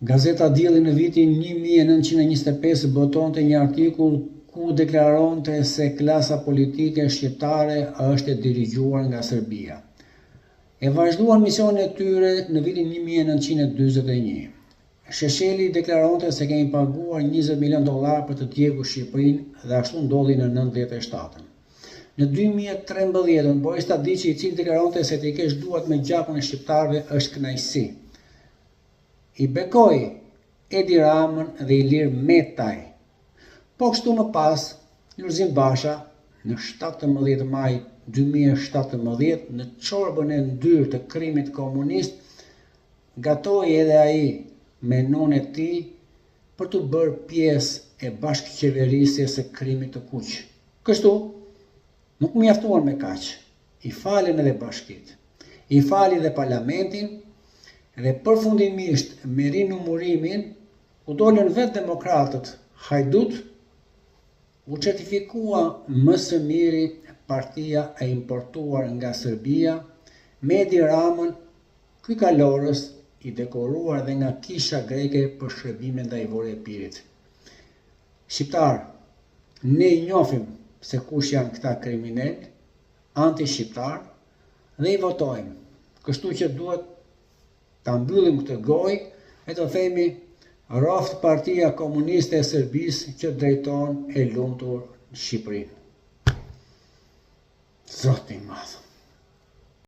Gazeta Dielli në vitin 1925 botonte një artikull ku deklaronte se klasa politike shqiptare është e dirigjuar nga Serbia. E vazhduan misionin e tyre në vitin 1941. Shesheli deklaronte se kemi paguar $20 milion për të djegur Shqipërinë dhe ashtu ndodhi në 97. Në 2013, Boris Tadiçi, i cili deklaronte se të i kesh duart me gjakun e shqiptarëve është kënaqësi, i bekoi Edi Ramën dhe Ilir Metaj. Po kështu më pas, Lulzim Basha, në 17 maj 2017, në çorbën e ndyrë të krimit komunist, gatoi edhe ai me nunë e tij për të bërë pjesë e bashkëqeverisjes së krimit të kuq. Kështu, nuk mjaftuan me kaq. I falen edhe bashkitë, i fali dhe parlamentin, dhe përfundimisht me rinumërimin, u dolën vetë demokratët hajdut, u certifikua më së miri partia e importuar nga Serbia, me Edi Ramën, ky kalorës i dekoruar dhe nga kisha greke për shërbime ndaj Vorepirit. Shqiptar, ne i njohim se kush janë këta kriminal, anti-shqiptar, dhe i votojmë. Kështu që duhet ta mbyllim këtë gojë e të themi roft Partia Komuniste e Serbisë që drejton e lumtur Shqipërinë. Zoti i madh.